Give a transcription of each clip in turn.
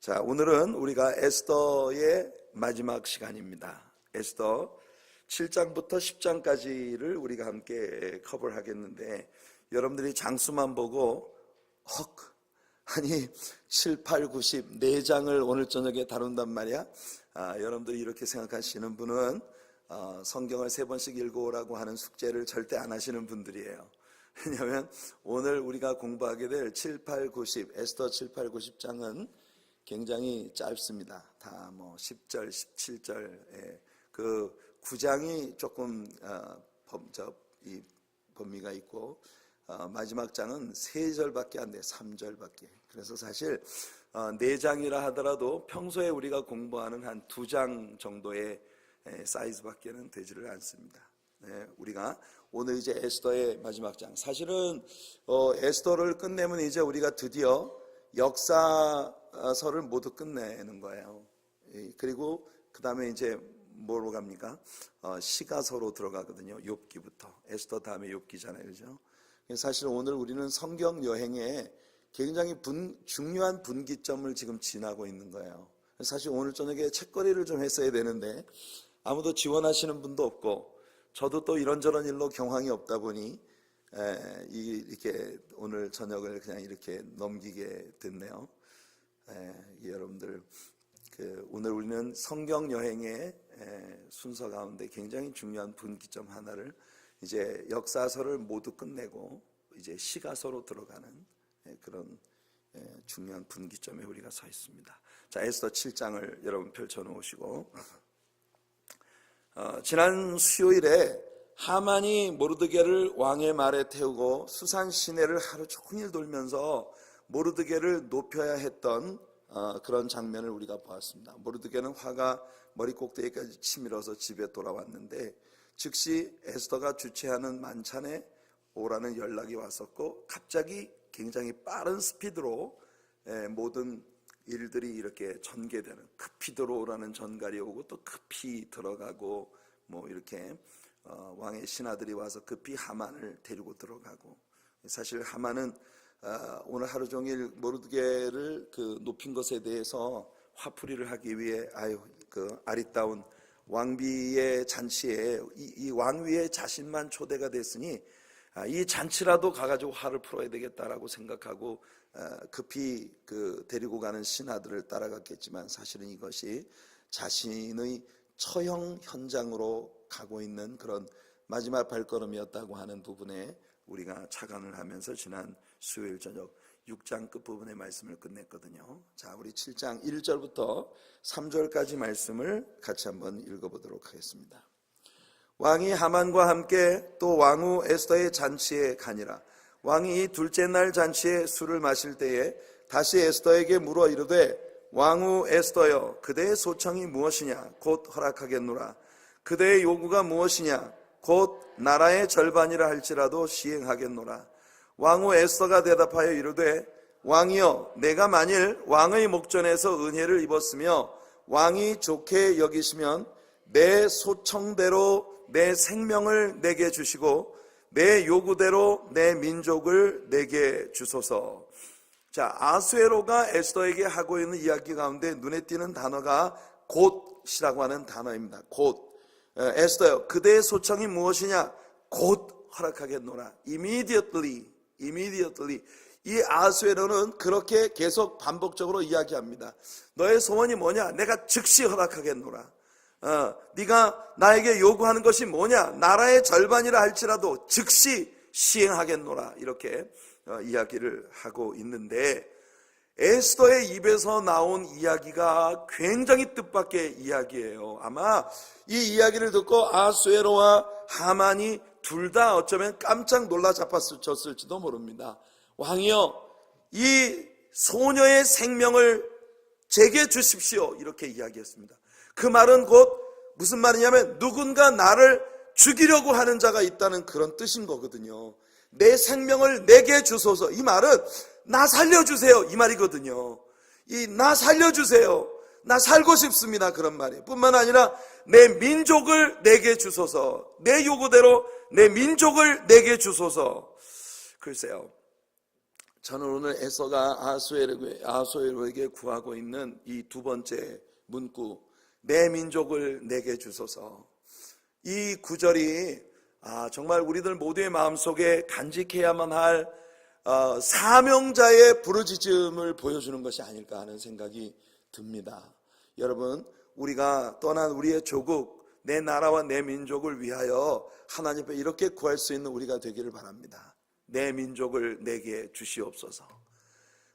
자, 오늘은 우리가 에스더의 마지막 시간입니다. 에스더 7장부터 10장까지를 우리가 함께 커버를 하겠는데, 여러분들이 장수만 보고 아니 7, 8, 90, 4장을 오늘 저녁에 다룬단 말이야. 여러분들이 이렇게 생각하시는 분은 성경을 3번씩 읽어오라고 하는 숙제를 절대 안 하시는 분들이에요. 왜냐하면 오늘 우리가 공부하게 될 7, 8, 90, 에스더 7, 8, 90장은 굉장히 짧습니다. 다 10절, 17절, 그 9장이 조금 이 범위가 있고, 마지막 장은 3절밖에 안 돼, 3절밖에. 그래서 사실 4장이라 하더라도 평소에 우리가 공부하는 한 2장 정도의 사이즈밖에는 되지를 않습니다. 우리가 오늘 이제 에스더의 마지막 장, 사실은 에스더를 끝내면 이제 우리가 드디어 역사서를 모두 끝내는 거예요. 그리고 그 다음에 이제 뭐로 갑니까? 시가서로 들어가거든요. 욥기부터. 에스더 다음에 욥기잖아요, 그죠? 사실 오늘 우리는 성경 여행에 굉장히 중요한 분기점을 지금 지나고 있는 거예요. 사실 오늘 저녁에 책거리를 좀 했어야 되는데 아무도 지원하시는 분도 없고, 저도 또 이런저런 일로 경황이 없다 보니 이렇게 오늘 저녁을 그냥 이렇게 넘기게 됐네요. 여러분들, 오늘 우리는 성경 여행의 순서 가운데 굉장히 중요한 분기점 하나를, 이제 역사서를 모두 끝내고 이제 시가서로 들어가는 그런 중요한 분기점에 우리가 서 있습니다. 자, 에스더 7장을 여러분 펼쳐놓으시고, 지난 수요일에 하만이 모르드게를 왕의 말에 태우고 수산 시내를 하루 종일 돌면서 모르드게를 높여야 했던 그런 장면을 우리가 보았습니다. 모르드게는 화가 머리 꼭대기까지 치밀어서 집에 돌아왔는데, 즉시 에스더가 주최하는 만찬에 오라는 연락이 왔었고, 갑자기 굉장히 빠른 스피드로 모든 일들이 이렇게 전개되는, 급히 들어오라는 전갈이 오고 또 급히 들어가고, 이렇게 왕의 신하들이 와서 급히 하만을 데리고 들어가고, 사실 하만은 오늘 하루 종일 모르드게를 높인 것에 대해서 화풀이를 하기 위해 그 아리따운 왕비의 잔치에 이 왕위에 자신만 초대가 됐으니 이 잔치라도 가가지고 화를 풀어야 되겠다라고 생각하고 급히 데리고 가는 신하들을 따라갔겠지만, 사실은 이것이 자신의 처형 현장으로 가고 있는 그런 마지막 발걸음이었다고 하는 부분에 우리가 착안을 하면서 지난 수요일 저녁 6장 끝부분의 말씀을 끝냈거든요. 자, 우리 7장 1절부터 3절까지 말씀을 같이 한번 읽어보도록 하겠습니다. 왕이 하만과 함께 또 왕후 에스더의 잔치에 가니라. 왕이 이 둘째 날 잔치에 술을 마실 때에 다시 에스더에게 물어 이르되, 왕후 에스더여, 그대의 소청이 무엇이냐? 곧 허락하겠노라. 그대의 요구가 무엇이냐? 곧 나라의 절반이라 할지라도 시행하겠노라. 왕후 에스더가 대답하여 이르되, 왕이여, 내가 만일 왕의 목전에서 은혜를 입었으며 왕이 좋게 여기시면 내 소청대로 내 생명을 내게 주시고 내 요구대로 내 민족을 내게 주소서. 자, 아수에로가 에스더에게 하고 있는 이야기 가운데 눈에 띄는 단어가 곧이라고 하는 단어입니다. 곧. 에스더여, 그대의 소청이 무엇이냐? 곧 허락하겠노라. Immediately. 이 아수에로는 그렇게 계속 반복적으로 이야기합니다. 너의 소원이 뭐냐? 내가 즉시 허락하겠노라. 네가 나에게 요구하는 것이 뭐냐? 나라의 절반이라 할지라도 즉시 시행하겠노라. 이렇게 이야기를 하고 있는데, 에스더의 입에서 나온 이야기가 굉장히 뜻밖의 이야기예요. 아마 이 이야기를 듣고 아수에로와 하만이 둘 다 어쩌면 깜짝 놀라 잡았을지도 모릅니다. 왕이여, 이 소녀의 생명을 제게 주십시오. 이렇게 이야기했습니다. 그 말은 곧 무슨 말이냐면, 누군가 나를 죽이려고 하는 자가 있다는 그런 뜻인 거거든요. 내 생명을 내게 주소서. 이 말은 나 살려주세요, 이 말이거든요. 나 살려주세요, 나 살고 싶습니다, 그런 말이에요. 뿐만 아니라 내 민족을 내게 주소서. 내 요구대로 내 민족을 내게 주소서. 글쎄요, 저는 오늘 에서가 아하수에로에게 구하고 있는 이 두 번째 문구, 내 민족을 내게 주소서. 이 구절이 정말 우리들 모두의 마음속에 간직해야만 할 사명자의 부르짖음을 보여주는 것이 아닐까 하는 생각이 듭니다. 여러분, 우리가 떠난 우리의 조국, 내 나라와 내 민족을 위하여 하나님 앞에 이렇게 구할 수 있는 우리가 되기를 바랍니다. 내 민족을 내게 주시옵소서.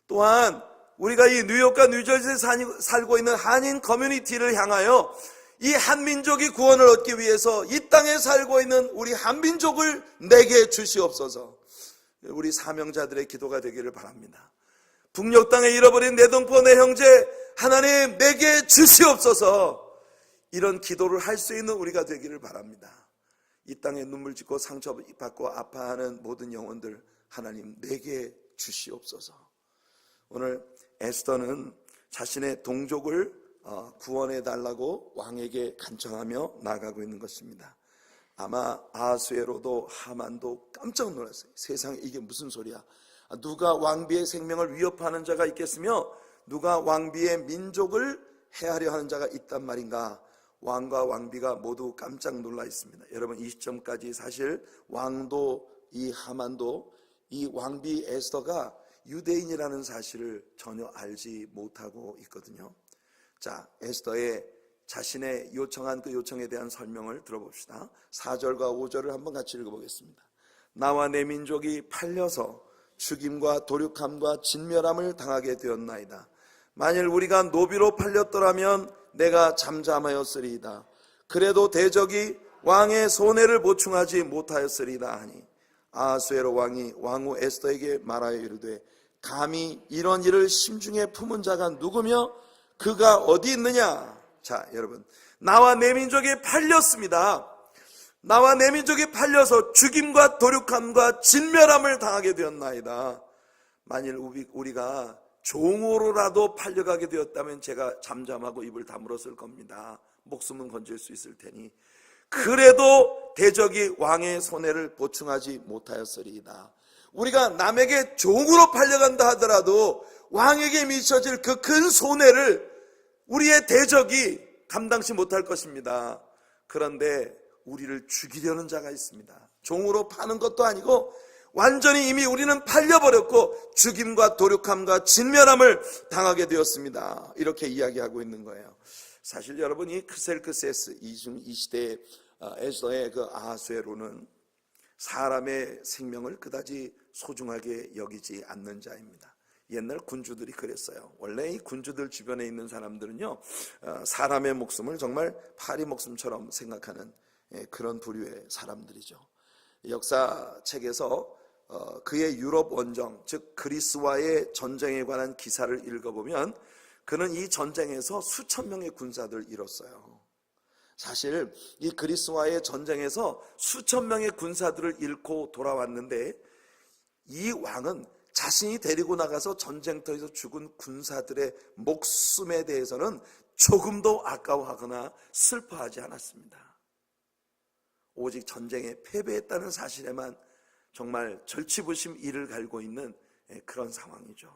또한 우리가 이 뉴욕과 뉴저지에 살고 있는 한인 커뮤니티를 향하여 이 한민족이 구원을 얻기 위해서 이 땅에 살고 있는 우리 한민족을 내게 주시옵소서. 우리 사명자들의 기도가 되기를 바랍니다. 북녘 땅에 잃어버린 내 동포 내 형제 하나님 내게 주시옵소서. 이런 기도를 할 수 있는 우리가 되기를 바랍니다. 이 땅에 눈물 짓고 상처받고 아파하는 모든 영혼들 하나님 내게 주시옵소서. 오늘 에스더는 자신의 동족을 구원해달라고 왕에게 간청하며 나아가고 있는 것입니다. 아마 아하수에로도 하만도 깜짝 놀랐어요. 세상에 이게 무슨 소리야? 누가 왕비의 생명을 위협하는 자가 있겠으며 누가 왕비의 민족을 해하려 하는 자가 있단 말인가? 왕과 왕비가 모두 깜짝 놀라 있습니다. 여러분, 이 시점까지 사실 왕도 이 하만도 이 왕비 에스더가 유대인이라는 사실을 전혀 알지 못하고 있거든요. 자, 에스더의 자신의 요청한 그 요청에 대한 설명을 들어봅시다. 4절과 5절을 한번 같이 읽어보겠습니다. 나와 내 민족이 팔려서 죽임과 도륙함과 진멸함을 당하게 되었나이다. 만일 우리가 노비로 팔렸더라면 내가 잠잠하였으리이다. 그래도 대적이 왕의 손해를 보충하지 못하였으리이다 하니 아하수에로 왕이 왕후 에스더에게 말하여 이르되 감히 이런 일을 심중에 품은 자가 누구며 그가 어디 있느냐? 자, 여러분, 나와 내 민족이 팔렸습니다. 나와 내 민족이 팔려서 죽임과 도륙함과 진멸함을 당하게 되었나이다. 만일 우리가 종으로라도 팔려가게 되었다면 제가 잠잠하고 입을 다물었을 겁니다. 목숨은 건질 수 있을 테니. 그래도 대적이 왕의 손해를 보충하지 못하였으리이다. 우리가 남에게 종으로 팔려간다 하더라도 왕에게 미쳐질 그 큰 손해를 우리의 대적이 감당치 못할 것입니다. 그런데 우리를 죽이려는 자가 있습니다. 종으로 파는 것도 아니고 완전히 이미 우리는 팔려버렸고 죽임과 도륙함과 진멸함을 당하게 되었습니다. 이렇게 이야기하고 있는 거예요. 사실 여러분, 이 크셀크세스 이 시대의 에스더의 그 아하수에로는 사람의 생명을 그다지 소중하게 여기지 않는 자입니다. 옛날 군주들이 그랬어요. 원래 이 군주들 주변에 있는 사람들은요, 사람의 목숨을 정말 파리 목숨처럼 생각하는 그런 부류의 사람들이죠. 역사책에서 그의 유럽 원정, 즉 그리스와의 전쟁에 관한 기사를 읽어보면 그는 이 전쟁에서 수천 명의 군사들을 잃었어요. 사실 이 그리스와의 전쟁에서 수천 명의 군사들을 잃고 돌아왔는데 이 왕은 자신이 데리고 나가서 전쟁터에서 죽은 군사들의 목숨에 대해서는 조금도 아까워하거나 슬퍼하지 않았습니다. 오직 전쟁에 패배했다는 사실에만 정말 절치부심 이를 갈고 있는 그런 상황이죠.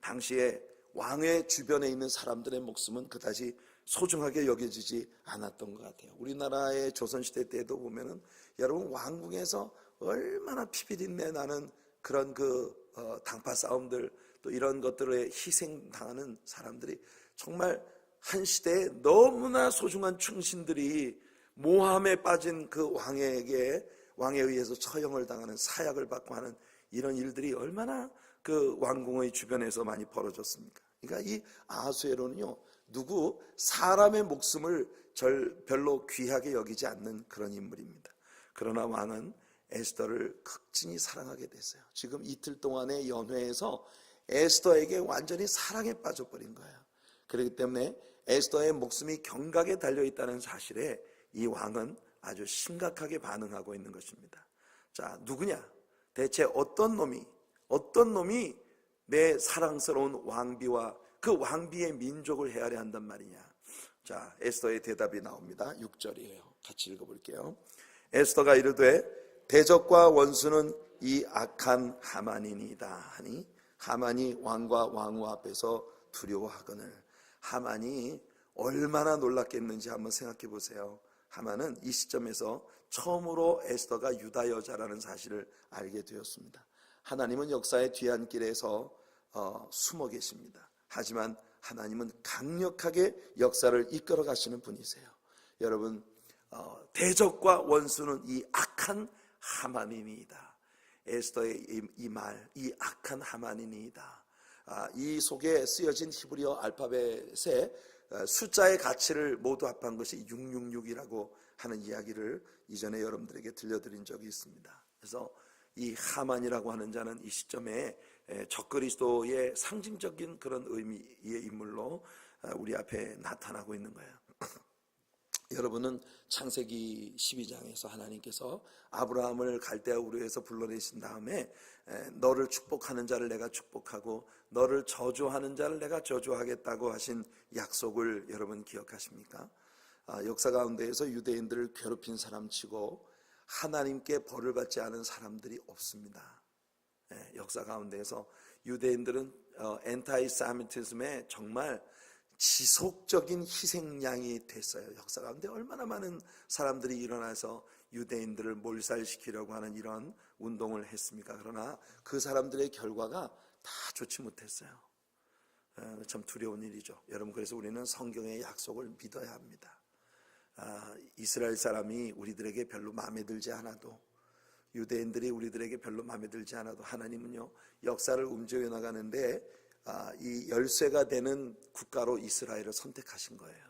당시에 왕의 주변에 있는 사람들의 목숨은 그다지 소중하게 여겨지지 않았던 것 같아요. 우리나라의 조선시대 때도 보면은 여러분, 왕궁에서 얼마나 피비린내 나는 그런 당파 싸움들, 또 이런 것들에 희생당하는 사람들이 정말 한 시대에 너무나 소중한 충신들이 모함에 빠진 그 왕에 의해서 처형을 당하는, 사약을 받고 하는 이런 일들이 얼마나 그 왕궁의 주변에서 많이 벌어졌습니까? 그러니까 이 아하수에로는요, 사람의 목숨을 별로 귀하게 여기지 않는 그런 인물입니다. 그러나 왕은 에스더를 극진히 사랑하게 됐어요. 지금 이틀 동안의 연회에서 에스더에게 완전히 사랑에 빠져버린 거예요. 그렇기 때문에 에스더의 목숨이 경각에 달려있다는 사실에 이 왕은 아주 심각하게 반응하고 있는 것입니다. 자, 누구냐? 대체 어떤 놈이 내 사랑스러운 왕비와 그 왕비의 민족을 헤아려 한단 말이냐? 자, 에스더의 대답이 나옵니다. 6절이에요. 같이 읽어볼게요. 에스더가 이르되 대적과 원수는 이 악한 하만이니이다 하니 하만이 왕과 왕후 앞에서 두려워하거늘. 하만이 얼마나 놀랐겠는지 한번 생각해 보세요. 하만은 이 시점에서 처음으로 에스더가 유다 여자라는 사실을 알게 되었습니다. 하나님은 역사의 뒤안길에서 숨어 계십니다. 하지만 하나님은 강력하게 역사를 이끌어 가시는 분이세요. 여러분, 대적과 원수는 이 악한 하만이니이다. 에스더의 이 말, 이 악한 하만이니이다. 이 속에 쓰여진 히브리어 알파벳의 숫자의 가치를 모두 합한 것이 666이라고 하는 이야기를 이전에 여러분들에게 들려드린 적이 있습니다. 그래서 이 하만이라고 하는 자는 이 시점에 적그리스도의 상징적인 그런 의미의 인물로 우리 앞에 나타나고 있는 거예요. 여러분은 창세기 12장에서 하나님께서 아브라함을 갈대아 우르에서 불러내신 다음에 너를 축복하는 자를 내가 축복하고 너를 저주하는 자를 내가 저주하겠다고 하신 약속을 여러분 기억하십니까? 역사 가운데에서 유대인들을 괴롭힌 사람치고 하나님께 벌을 받지 않은 사람들이 없습니다. 역사 가운데에서 유대인들은 엔타이사미티즘에 정말 지속적인 희생양이 됐어요. 역사 가운데 얼마나 많은 사람들이 일어나서 유대인들을 몰살시키려고 하는 이런 운동을 했습니까? 그러나 그 사람들의 결과가 다 좋지 못했어요. 참 두려운 일이죠. 여러분, 그래서 우리는 성경의 약속을 믿어야 합니다. 이스라엘 사람이 우리들에게 별로 마음에 들지 않아도, 유대인들이 우리들에게 별로 마음에 들지 않아도 하나님은요 역사를 움직여 나가는데 이 열쇠가 되는 국가로 이스라엘을 선택하신 거예요.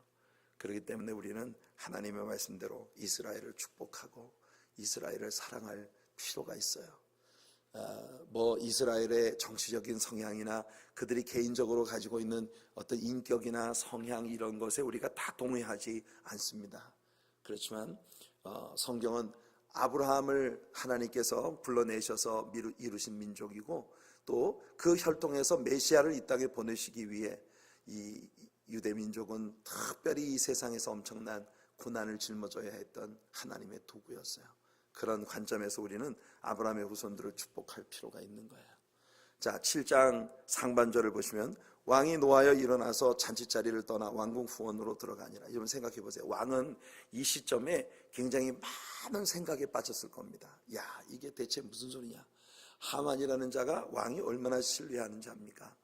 그렇기 때문에 우리는 하나님의 말씀대로 이스라엘을 축복하고 이스라엘을 사랑할 필요가 있어요. 이스라엘의 정치적인 성향이나 그들이 개인적으로 가지고 있는 어떤 인격이나 성향 이런 것에 우리가 다 동의하지 않습니다. 그렇지만 성경은 아브라함을 하나님께서 불러내셔서 이루신 민족이고 또 그 혈통에서 메시아를 이 땅에 보내시기 위해 이 유대 민족은 특별히 이 세상에서 엄청난 고난을 짊어져야 했던 하나님의 도구였어요. 그런 관점에서 우리는 아브라함의 후손들을 축복할 필요가 있는 거예요. 자, 7장 상반절을 보시면 왕이 노하여 일어나서 잔치자리를 떠나 왕궁 후원으로 들어가니라. 여러분 생각해 보세요. 왕은 이 시점에 굉장히 많은 생각에 빠졌을 겁니다. 야, 이게 대체 무슨 소리냐? 하만이라는 자가 왕이 얼마나 신뢰하는 자입니까?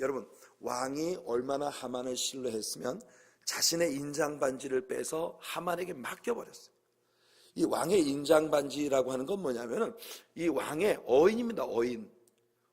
여러분, 왕이 얼마나 하만을 신뢰했으면 자신의 인장반지를 빼서 하만에게 맡겨버렸어요. 이 왕의 인장반지라고 하는 건 뭐냐면은 이 왕의 어인입니다. 어인.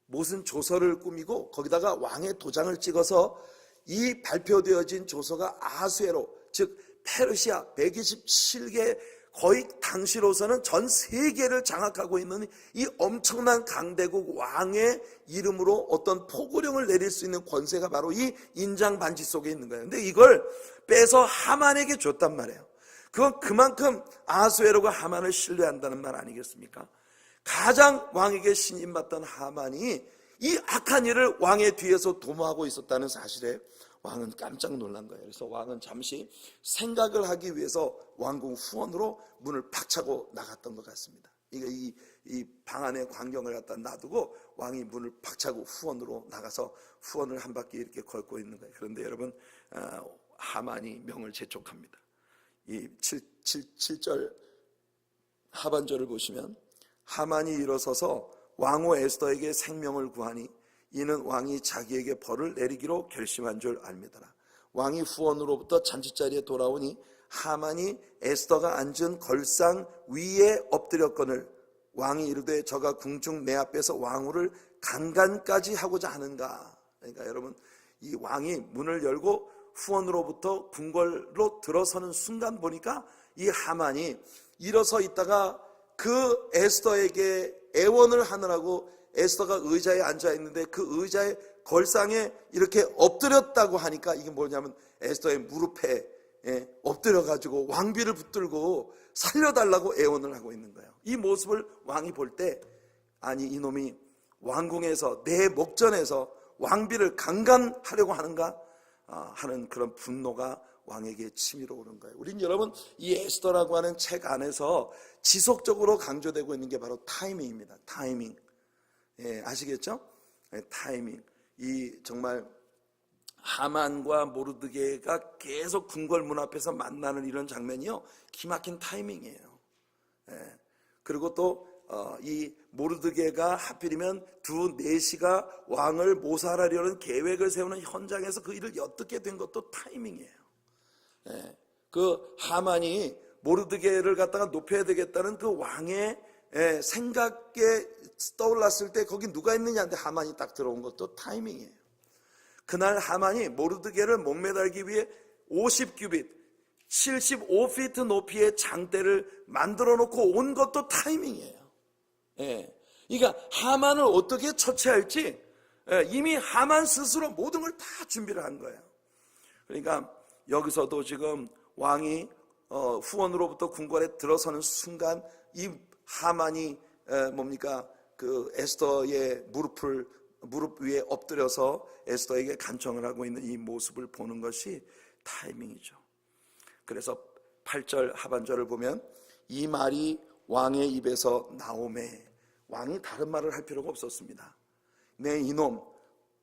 무슨 조서를 꾸미고 거기다가 왕의 도장을 찍어서 이 발표되어진 조서가 아수에로, 즉 페르시아 127개, 거의 당시로서는 전 세계를 장악하고 있는 이 엄청난 강대국 왕의 이름으로 어떤 포고령을 내릴 수 있는 권세가 바로 이 인장 반지 속에 있는 거예요. 근데 이걸 빼서 하만에게 줬단 말이에요. 그건 그만큼 아수에로가 하만을 신뢰한다는 말 아니겠습니까? 가장 왕에게 신임받던 하만이 이 악한 일을 왕의 뒤에서 도모하고 있었다는 사실에 왕은 깜짝 놀란 거예요. 그래서 왕은 잠시 생각을 하기 위해서 왕궁 후원으로 문을 박차고 나갔던 것 같습니다. 이 방 안에 광경을 갖다 놔두고 왕이 문을 박차고 후원으로 나가서 후원을 한 바퀴 이렇게 걷고 있는 거예요. 그런데 여러분, 하만이 명을 재촉합니다. 이 7절 하반절을 보시면 하만이 일어서서 왕후 에스더에게 생명을 구하니 이는 왕이 자기에게 벌을 내리기로 결심한 줄 알미더라. 왕이 후원으로부터 잔치자리에 돌아오니 하만이 에스더가 앉은 걸상 위에 엎드렸거늘 왕이 이르되 저가 궁중 내 앞에서 왕후를 강간까지 하고자 하는가. 그러니까 여러분, 이 왕이 문을 열고 후원으로부터 궁궐로 들어서는 순간 보니까 이 하만이 일어서 있다가 그 에스더에게 애원을 하느라고 에스더가 의자에 앉아 있는데 그 의자의 걸상에 이렇게 엎드렸다고 하니까 이게 뭐냐면 에스더의 무릎에 엎드려 가지고 왕비를 붙들고 살려달라고 애원을 하고 있는 거예요. 이 모습을 왕이 볼 때, 아니 이놈이 왕궁에서 내 목전에서 왕비를 강간하려고 하는가? 하는 그런 분노가 왕에게 치밀어 오는 거예요. 우린 여러분 이 에스더라고 하는 책 안에서 지속적으로 강조되고 있는 게 바로 타이밍입니다. 타이밍. 예, 아시겠죠? 예, 타이밍. 이 정말 하만과 모르드게가 계속 궁궐 문 앞에서 만나는 이런 장면이요, 기막힌 타이밍이에요. 예. 그리고 또 이 모르드게가 하필이면 두 내시가 왕을 모살하려는 계획을 세우는 현장에서 그 일을 엿듣게 된 것도 타이밍이에요. 예. 그 하만이 모르드게를 갖다가 높여야 되겠다는 그 왕의 생각에 떠올랐을 때 거기 누가 있느냐 하는데 하만이 딱 들어온 것도 타이밍이에요. 그날 하만이 모르드게를 목매달기 위해 50규빗 75피트 높이의 장대를 만들어 놓고 온 것도 타이밍이에요. 예. 그러니까 하만을 어떻게 처치할지 이미 하만 스스로 모든 걸 다 준비를 한 거예요. 그러니까 여기서도 지금 왕이 후원으로부터 궁궐에 들어서는 순간 이 하만이 뭡니까? 그 에스더의 무릎 위에 엎드려서 에스더에게 간청을 하고 있는 이 모습을 보는 것이 타이밍이죠. 그래서 8절 하반절을 보면 이 말이 왕의 입에서 나오매, 왕이 다른 말을 할 필요가 없었습니다. 내 이놈,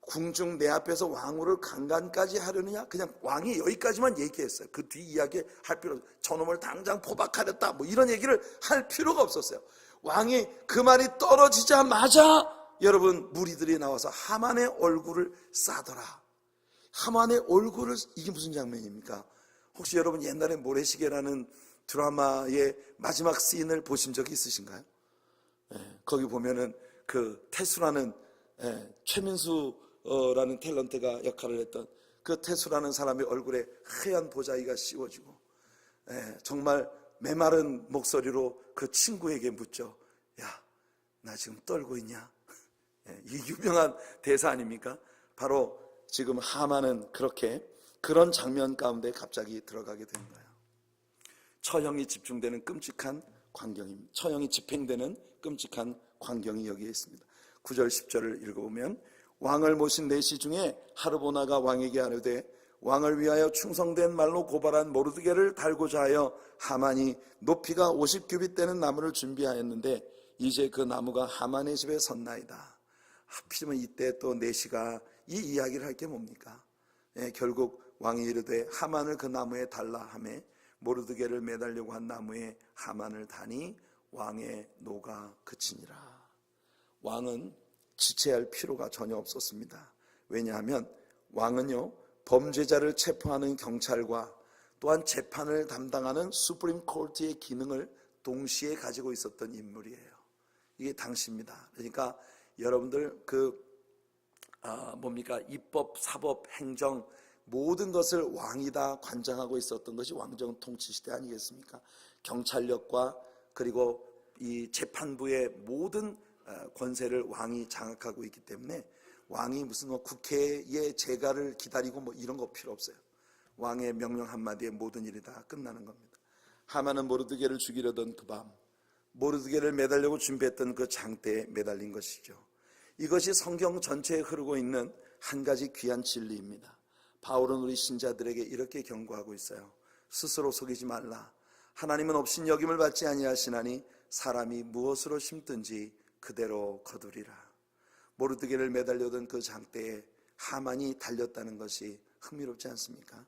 궁중 내 앞에서 왕후를 강간까지 하려느냐? 그냥 왕이 여기까지만 얘기했어요. 그 뒤 이야기 할 필요 없어요. 저놈을 당장 포박하렸다 뭐 이런 얘기를 할 필요가 없었어요. 왕이 그 말이 떨어지자마자 여러분 무리들이 나와서 하만의 얼굴을 싸더라. 하만의 얼굴을, 이게 무슨 장면입니까? 혹시 여러분 옛날에 모래시계라는 드라마의 마지막 씬을 보신 적이 있으신가요? 거기 보면은 그 태수라는 최민수라는 탤런트가 역할을 했던 그 태수라는 사람의 얼굴에 하얀 보자기가 씌워지고 정말 메마른 목소리로 그 친구에게 묻죠. 야, 나 지금 떨고 있냐? 이 유명한 대사 아닙니까? 바로 지금 하만은 그런 장면 가운데 갑자기 들어가게 된 거예요. 처형이 집중되는 끔찍한 광경입니다. 처형이 집행되는 끔찍한 광경이 여기에 있습니다. 9절 10절을 읽어보면 왕을 모신 내시 중에 하르보나가 왕에게 아뢰되 왕을 위하여 충성된 말로 고발한 모르드게를 달고자 하여 하만이 높이가 50규빗 되는 나무를 준비하였는데 이제 그 나무가 하만의 집에 섰나이다. 하필이면 이때 또 내시가 이 이야기를 할 게 뭡니까? 결국 왕이 이르되 하만을 그 나무에 달라 하며 모르드게를 매달려고 한 나무에 하만을 다니 왕의 노가 그치니라. 왕은 지체할 필요가 전혀 없었습니다. 왜냐하면 왕은요, 범죄자를 체포하는 경찰과 또한 재판을 담당하는 수프림 코트의 기능을 동시에 가지고 있었던 인물이에요. 이게 당시입니다. 그러니까 여러분들 입법, 사법, 행정 모든 것을 왕이 다 관장하고 있었던 것이 왕정 통치 시대 아니겠습니까? 경찰력과 그리고 이 재판부의 모든 권세를 왕이 장악하고 있기 때문에 왕이 무슨 국회의 재가를 기다리고 이런 거 필요 없어요. 왕의 명령 한마디에 모든 일이 다 끝나는 겁니다. 하만은 모르드게를 죽이려던 그 밤 모르드게를 매달려고 준비했던 그 장대에 매달린 것이죠. 이것이 성경 전체에 흐르고 있는 한 가지 귀한 진리입니다. 바울은 우리 신자들에게 이렇게 경고하고 있어요. 스스로 속이지 말라. 하나님은 없인 여김을 받지 아니하시나니 사람이 무엇으로 심든지 그대로 거두리라. 모르드게를 매달려던 그 장대에 하만이 달렸다는 것이 흥미롭지 않습니까?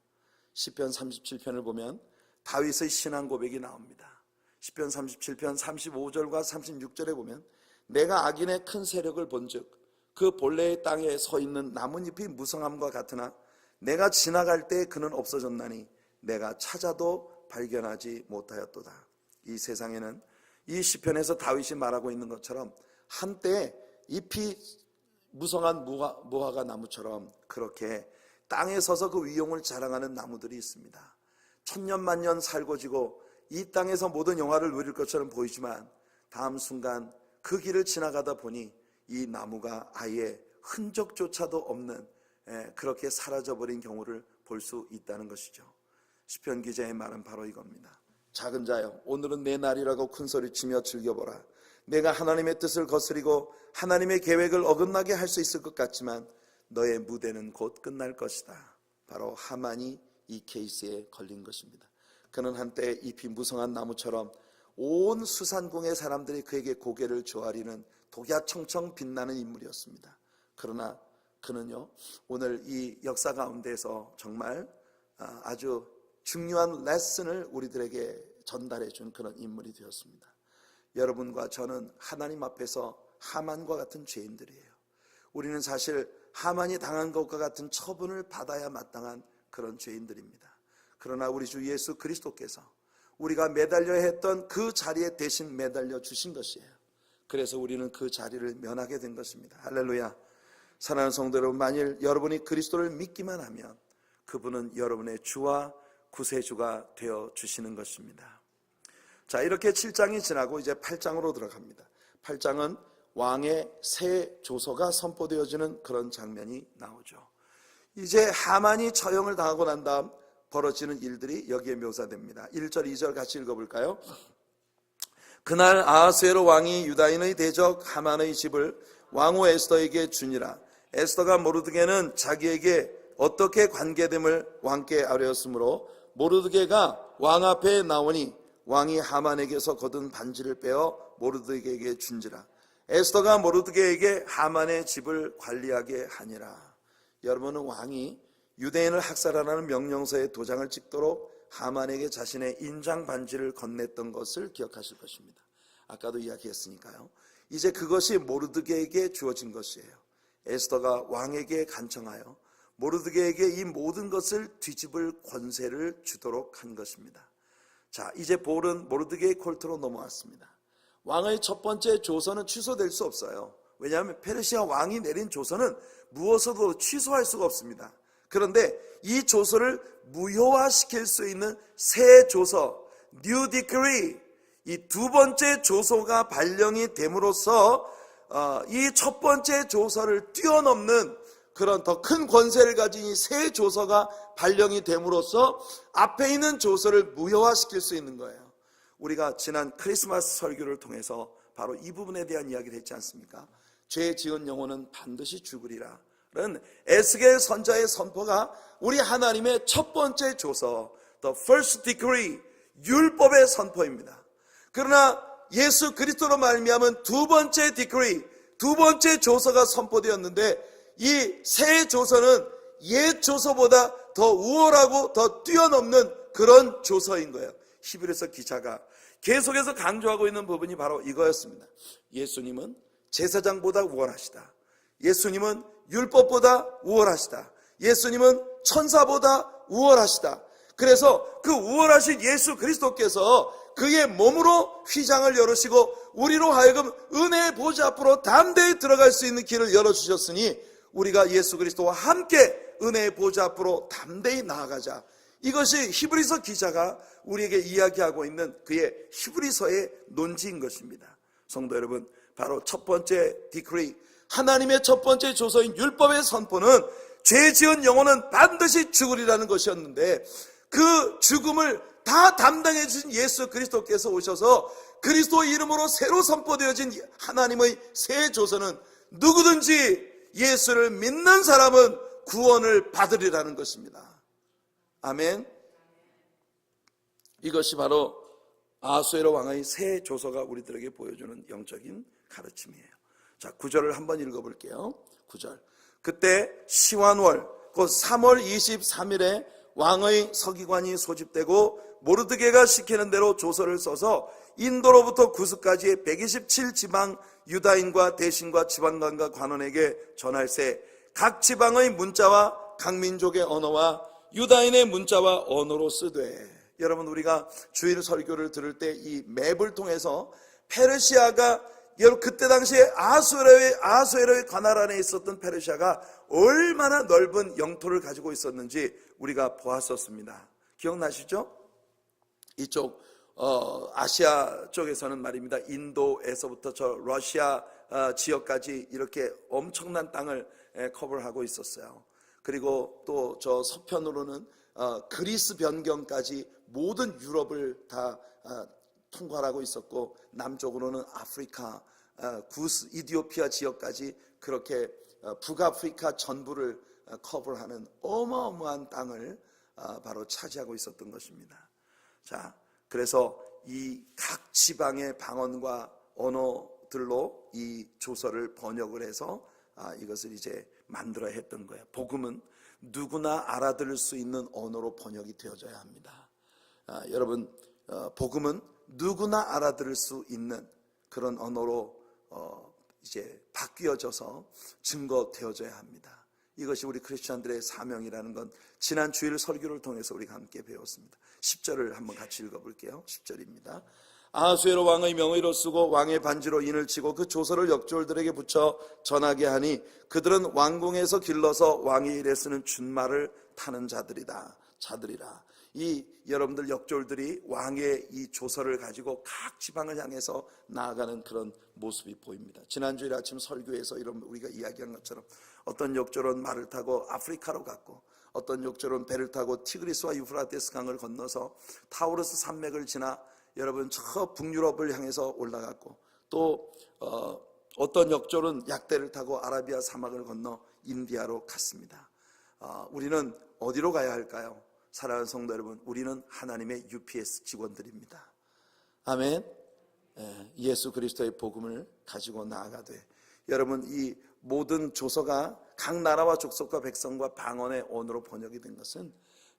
시편 37편을 보면 다윗의 신앙 고백이 나옵니다. 시편 37편 35절과 36절에 보면 내가 악인의 큰 세력을 본즉 그 본래의 땅에 서 있는 나뭇잎이 무성함과 같으나 내가 지나갈 때 그는 없어졌나니 내가 찾아도 발견하지 못하였도다. 이 세상에는 이 시편에서 다윗이 말하고 있는 것처럼 한때 잎이 무성한 무화과 나무처럼 그렇게 땅에 서서 그 위용을 자랑하는 나무들이 있습니다. 천년만년 살고 지고 이 땅에서 모든 영화를 누릴 것처럼 보이지만 다음 순간 그 길을 지나가다 보니 이 나무가 아예 흔적조차도 없는 그렇게 사라져버린 경우를 볼 수 있다는 것이죠. 시편 기자의 말은 바로 이겁니다. 작은 자여, 오늘은 내 날이라고 큰소리치며 즐겨보라. 내가 하나님의 뜻을 거스리고 하나님의 계획을 어긋나게 할 수 있을 것 같지만 너의 무대는 곧 끝날 것이다. 바로 하만이 이 케이스에 걸린 것입니다. 그는 한때 잎이 무성한 나무처럼 온 수산궁의 사람들이 그에게 고개를 조아리는 독야청청 빛나는 인물이었습니다. 그러나 그는요, 오늘 이 역사 가운데서 정말 아주 중요한 레슨을 우리들에게 전달해 준 그런 인물이 되었습니다. 여러분과 저는 하나님 앞에서 하만과 같은 죄인들이에요. 우리는 사실 하만이 당한 것과 같은 처분을 받아야 마땅한 그런 죄인들입니다. 그러나 우리 주 예수 그리스도께서 우리가 매달려야 했던 그 자리에 대신 매달려 주신 것이에요. 그래서 우리는 그 자리를 면하게 된 것입니다. 할렐루야. 사랑하는 성도 여러분, 만일 여러분이 그리스도를 믿기만 하면 그분은 여러분의 주와 구세주가 되어 주시는 것입니다. 자, 이렇게 7장이 지나고 이제 8장으로 들어갑니다. 8장은 왕의 새 조서가 선포되어지는 그런 장면이 나오죠. 이제 하만이 처형을 당하고 난 다음 벌어지는 일들이 여기에 묘사됩니다. 1절 2절 같이 읽어볼까요? 그날 아하수에로 왕이 유다인의 대적 하만의 집을 왕후 에스더에게 주니라. 에스더가 모르드게는 자기에게 어떻게 관계됨을 왕께 아뢰었으므로 모르드게가 왕 앞에 나오니 왕이 하만에게서 거둔 반지를 빼어 모르드게에게 준지라. 에스더가 모르드게에게 하만의 집을 관리하게 하니라. 여러분은 왕이 유대인을 학살하라는 명령서에 도장을 찍도록 하만에게 자신의 인장 반지를 건넸던 것을 기억하실 것입니다. 아까도 이야기했으니까요. 이제 그것이 모르드게에게 주어진 것이에요. 에스더가 왕에게 간청하여 모르드게에게 이 모든 것을 뒤집을 권세를 주도록 한 것입니다. 자, 이제 볼은 모르드게의 콜트로 넘어왔습니다. 왕의 첫 번째 조서는 취소될 수 없어요. 왜냐하면 페르시아 왕이 내린 조서는 무엇으로도 취소할 수가 없습니다. 그런데 이 조서를 무효화시킬 수 있는 새 조서, New Decree, 이 두 번째 조서가 발령이 됨으로써 이 첫 번째 조서를 뛰어넘는 그런 더 큰 권세를 가진 이 새 조서가 발령이 됨으로써 앞에 있는 조서를 무효화시킬 수 있는 거예요. 우리가 지난 크리스마스 설교를 통해서 바로 이 부분에 대한 이야기를 했지 않습니까? 죄 지은 영혼은 반드시 죽으리라 는 에스겔 선자의 선포가 우리 하나님의 첫 번째 조서, The First Decree, 율법의 선포입니다. 그러나 예수 그리스도로 말미암은 두 번째 Decree, 두 번째 조서가 선포되었는데 이 새 조서는 옛 조서보다 더 우월하고 더 뛰어넘는 그런 조서인 거예요. 히브리서 기자가 계속해서 강조하고 있는 부분이 바로 이거였습니다. 예수님은 제사장보다 우월하시다. 예수님은 율법보다 우월하시다. 예수님은 천사보다 우월하시다. 그래서 그 우월하신 예수 그리스도께서 그의 몸으로 휘장을 열으시고 우리로 하여금 은혜의 보좌 앞으로 담대히 들어갈 수 있는 길을 열어주셨으니 우리가 예수 그리스도와 함께 은혜의 보좌 앞으로 담대히 나아가자. 이것이 히브리서 기자가 우리에게 이야기하고 있는 그의 히브리서의 논지인 것입니다. 성도 여러분, 바로 첫 번째 디크리, 하나님의 첫 번째 조서인 율법의 선포는 죄 지은 영혼은 반드시 죽으리라는 것이었는데 그 죽음을 다 담당해 주신 예수 그리스도께서 오셔서 그리스도의 이름으로 새로 선포되어진 하나님의 새 조서는 누구든지 예수를 믿는 사람은 구원을 받으리라는 것입니다. 아멘. 이것이 바로 아하수에로 왕의 새 조서가 우리들에게 보여주는 영적인 가르침이에요. 자, 9절을 한번 읽어볼게요. 9절. 그때 시완월 곧 3월 23일에 왕의 서기관이 소집되고 모르드게가 시키는 대로 조서를 써서 인도로부터 구스까지의 127지방 유다인과 대신과 지방관과 관원에게 전할세 각 지방의 문자와 각 민족의 언어와 유다인의 문자와 언어로 쓰되. 여러분, 우리가 주일 설교를 들을 때 이 맵을 통해서 페르시아가 여러분 그때 당시에 아하수에로의 관할 안에 있었던 페르시아가 얼마나 넓은 영토를 가지고 있었는지 우리가 보았었습니다. 기억나시죠? 이쪽 아시아 쪽에서는 말입니다. 인도에서부터 저 러시아 지역까지 이렇게 엄청난 땅을 커버하고 있었어요. 그리고 또 저 서편으로는 그리스 변경까지 모든 유럽을 다 통과하고 있었고 남쪽으로는 아프리카, 구스, 이디오피아 지역까지 그렇게 북아프리카 전부를 커버하는 어마어마한 땅을 바로 차지하고 있었던 것입니다. 자, 그래서 이 각 지방의 방언과 언어들로 이 조서를 번역을 해서 이것을 이제 만들어야 했던 거예요. 복음은 누구나 알아들을 수 있는 언어로 번역이 되어져야 합니다. 여러분, 복음은 누구나 알아들을 수 있는 그런 언어로 이제 바뀌어져서 증거되어져야 합니다. 이것이 우리 크리스천들의 사명이라는 건 지난 주일 설교를 통해서 우리가 함께 배웠습니다. 10절을 한번 같이 읽어볼게요. 10절입니다. 아하수에로 왕의 명의로 쓰고 왕의 반지로 인을 치고 그 조서를 역졸들에게 붙여 전하게 하니 그들은 왕궁에서 길러서 왕의 일에 쓰는 준말을 타는 자들이라. 이 여러분들 역졸들이 왕의 이 조서를 가지고 각 지방을 향해서 나아가는 그런 모습이 보입니다. 지난주일 아침 설교에서 이런 우리가 이야기한 것처럼 어떤 역졸은 말을 타고 아프리카로 갔고, 어떤 역졸은 배를 타고 티그리스와 유프라테스 강을 건너서 타우르스 산맥을 지나 여러분 저 북유럽을 향해서 올라갔고, 또 어떤 역졸은 약대를 타고 아라비아 사막을 건너 인디아로 갔습니다. 우리는 어디로 가야 할까요? 사랑하는 성도 여러분, 우리는 하나님의 UPS 직원들입니다. 아멘. 예수 그리스도의 복음을 가지고 나아가되, 여러분 이 모든 조서가 각 나라와 족속과 백성과 방언의 언어로 번역이 된 것은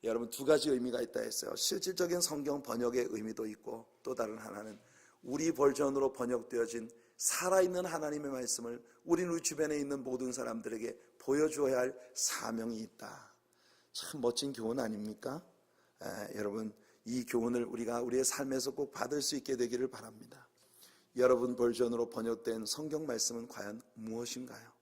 여러분 두 가지 의미가 있다 했어요. 실질적인 성경 번역의 의미도 있고, 또 다른 하나는 우리 버전으로 번역되어진 살아있는 하나님의 말씀을 우리 주변에 있는 모든 사람들에게 보여주어야 할 사명이 있다. 참 멋진 교훈 아닙니까? 여러분 이 교훈을 우리가 우리의 삶에서 꼭 받을 수 있게 되기를 바랍니다. 여러분 버전으로 번역된 성경 말씀은 과연 무엇인가요?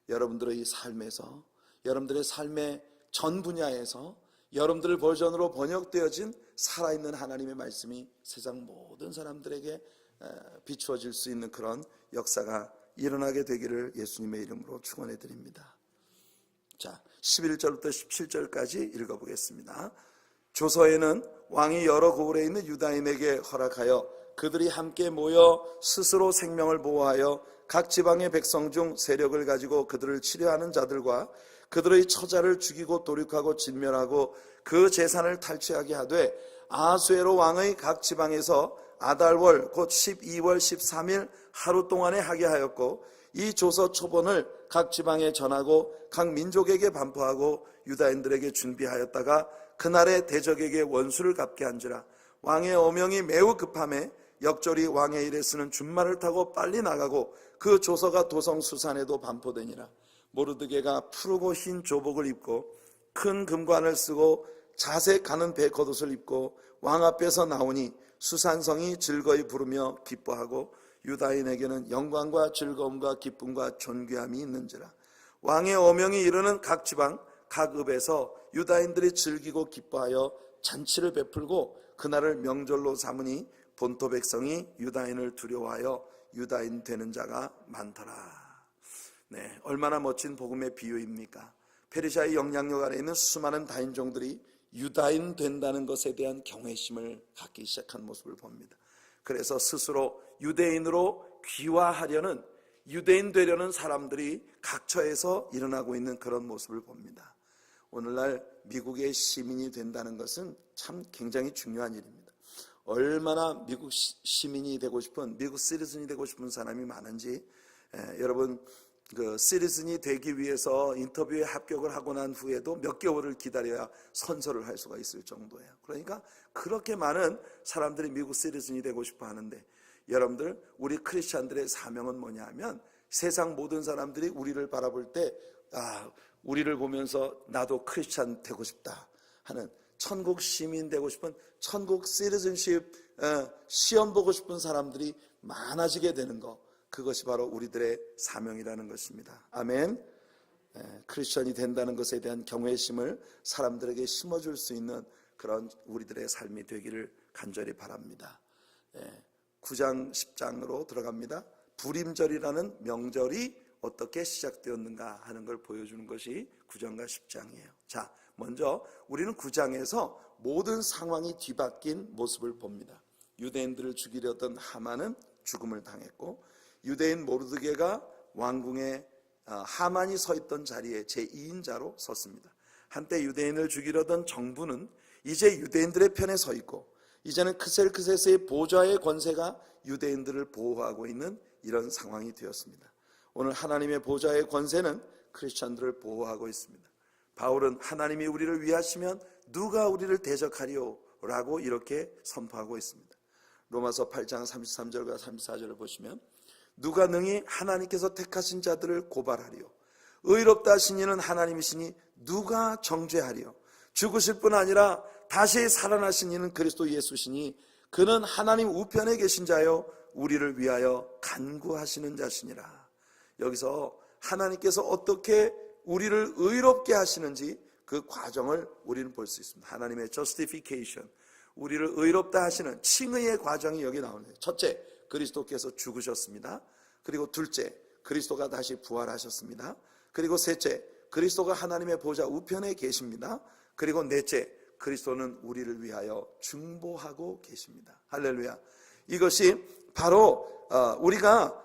여러분들의 이 삶에서, 여러분들의 삶의 전 분야에서 여러분들 버전으로 번역되어진 살아있는 하나님의 말씀이 세상 모든 사람들에게 비추어질 수 있는 그런 역사가 일어나게 되기를 예수님의 이름으로 축원해 드립니다. 자, 11절부터 17절까지 읽어보겠습니다. 조서에는 왕이 여러 고을에 있는 유다인에게 허락하여 그들이 함께 모여 스스로 생명을 보호하여 각 지방의 백성 중 세력을 가지고 그들을 치려하는 자들과 그들의 처자를 죽이고 도륙하고 진멸하고 그 재산을 탈취하게 하되, 아하수에로 왕의 각 지방에서 아달월 곧 12월 13일 하루 동안에 하게 하였고, 이 조서 초본을 각 지방에 전하고 각 민족에게 반포하고 유다인들에게 준비하였다가 그날에 대적에게 원수를 갚게 한지라. 왕의 어명이 매우 급함에 역졸이 왕의 일에 쓰는 준말을 타고 빨리 나가고 그 조서가 도성 수산에도 반포되니라. 모르드게가 푸르고 흰 조복을 입고 큰 금관을 쓰고 자색 가는 배 겉옷을 입고 왕 앞에서 나오니 수산성이 즐거이 부르며 기뻐하고 유다인에게는 영광과 즐거움과 기쁨과 존귀함이 있는지라. 왕의 어명이 이르는 각 지방 각 읍에서 유다인들이 즐기고 기뻐하여 잔치를 베풀고 그날을 명절로 삼으니 본토 백성이 유다인을 두려워하여 유다인 되는 자가 많더라. 네, 얼마나 멋진 복음의 비유입니까? 페르시아의 영향력 아래 있는 수많은 다인종들이 유다인 된다는 것에 대한 경외심을 갖기 시작한 모습을 봅니다. 그래서 스스로 유대인으로 귀화하려는, 유대인 되려는 사람들이 각처에서 일어나고 있는 그런 모습을 봅니다. 오늘날 미국의 시민이 된다는 것은 참 굉장히 중요한 일입니다. 얼마나 미국 시민이 되고 싶은, 미국 시리즌이 되고 싶은 사람이 많은지, 여러분 그 시리즌이 되기 위해서 인터뷰에 합격을 하고 난 후에도 몇 개월을 기다려야 선서를 할 수가 있을 정도예요. 그러니까 그렇게 많은 사람들이 미국 시리즌이 되고 싶어 하는데, 여러분들 우리 크리스찬들의 사명은 뭐냐 하면, 세상 모든 사람들이 우리를 바라볼 때 우리를 보면서 나도 크리스찬 되고 싶다 하는, 천국 시민 되고 싶은, 천국 시리즌십 시험 보고 싶은 사람들이 많아지게 되는 것, 그것이 바로 우리들의 사명이라는 것입니다. 아멘. 크리스천이 된다는 것에 대한 경외심을 사람들에게 심어줄 수 있는 그런 우리들의 삶이 되기를 간절히 바랍니다. 9장 10장으로 들어갑니다. 불임절이라는 명절이 어떻게 시작되었는가 하는 걸 보여주는 것이 9장과 10장이에요. 자, 먼저 우리는 9장에서 모든 상황이 뒤바뀐 모습을 봅니다. 유대인들을 죽이려던 하만은 죽음을 당했고, 유대인 모르드게가 왕궁에 하만이 서 있던 자리에 제2인자로 섰습니다. 한때 유대인을 죽이려던 정부는 이제 유대인들의 편에 서 있고, 이제는 크셀크세스의 보좌의 권세가 유대인들을 보호하고 있는 이런 상황이 되었습니다. 오늘 하나님의 보좌의 권세는 크리스천들을 보호하고 있습니다. 바울은 하나님이 우리를 위하시면 누가 우리를 대적하리요? 라고 이렇게 선포하고 있습니다. 로마서 8장 33절과 34절을 보시면, 누가 능히 하나님께서 택하신 자들을 고발하리요? 의롭다 하신 이는 하나님이시니 누가 정죄하리요? 죽으실 뿐 아니라 다시 살아나신 이는 그리스도 예수시니 그는 하나님 우편에 계신 자요 우리를 위하여 간구하시는 자시니라. 여기서 하나님께서 어떻게 우리를 의롭게 하시는지 그 과정을 우리는 볼 수 있습니다. 하나님의 justification, 우리를 의롭다 하시는 칭의의 과정이 여기 나오네요. 첫째, 그리스도께서 죽으셨습니다. 그리고 둘째, 그리스도가 다시 부활하셨습니다. 그리고 셋째, 그리스도가 하나님의 보좌 우편에 계십니다. 그리고 넷째, 그리스도는 우리를 위하여 중보하고 계십니다. 할렐루야. 이것이 바로 우리가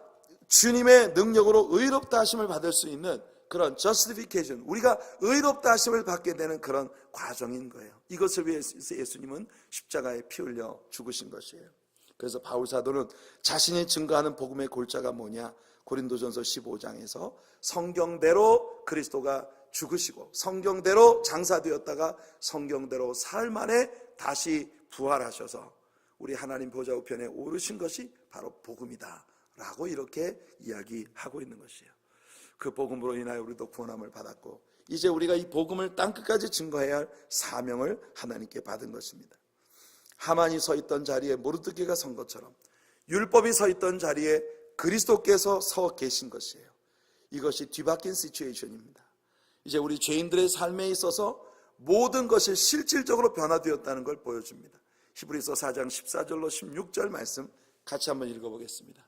주님의 능력으로 의롭다 하심을 받을 수 있는 그런 justification, 우리가 의롭다 하심을 받게 되는 그런 과정인 거예요. 이것을 위해서 예수님은 십자가에 피 흘려 죽으신 것이에요. 그래서 바울 사도는 자신이 증거하는 복음의 골자가 뭐냐? 고린도전서 15장에서 성경대로 그리스도가 죽으시고 성경대로 장사되었다가 성경대로 사흘 만에 다시 부활하셔서 우리 하나님 보좌 우편에 오르신 것이 바로 복음이다 라고 이렇게 이야기하고 있는 것이에요. 그 복음으로 인하여 우리도 구원함을 받았고, 이제 우리가 이 복음을 땅끝까지 증거해야 할 사명을 하나님께 받은 것입니다. 하만이 서 있던 자리에 모르드게가 선 것처럼 율법이 서 있던 자리에 그리스도께서 서 계신 것이에요. 이것이 뒤바뀐 시츄에이션입니다. 이제 우리 죄인들의 삶에 있어서 모든 것이 실질적으로 변화되었다는 걸 보여줍니다. 히브리서 4장 14절로 16절 말씀 같이 한번 읽어보겠습니다.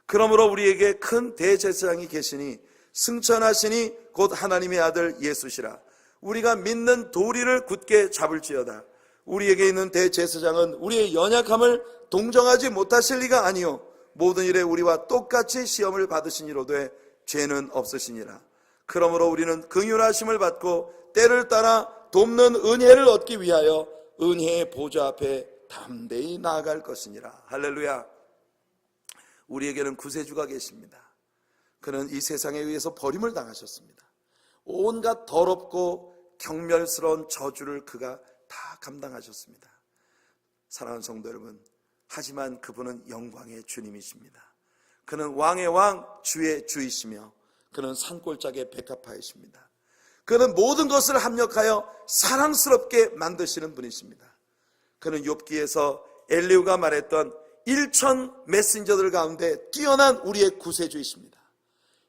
그러므로 우리에게 큰 대제사장이 계시니 승천하시니 곧 하나님의 아들 예수시라. 우리가 믿는 도리를 굳게 잡을지어다. 우리에게 있는 대제사장은 우리의 연약함을 동정하지 못하실 리가 아니요 모든 일에 우리와 똑같이 시험을 받으시니로되 죄는 없으시니라. 그러므로 우리는 긍휼하심을 받고 때를 따라 돕는 은혜를 얻기 위하여 은혜의 보좌 앞에 담대히 나아갈 것이니라. 할렐루야. 우리에게는 구세주가 계십니다. 그는 이 세상에 의해서 버림을 당하셨습니다. 온갖 더럽고 경멸스러운 저주를 그가 다 감당하셨습니다. 사랑하는 성도 여러분, 하지만 그분은 영광의 주님이십니다. 그는 왕의 왕, 주의 주이시며 그는 산골짜기의 백합화이십니다. 그는 모든 것을 합력하여 사랑스럽게 만드시는 분이십니다. 그는 욥기에서 엘리후가 말했던 1천 메신저들 가운데 뛰어난 우리의 구세주이십니다.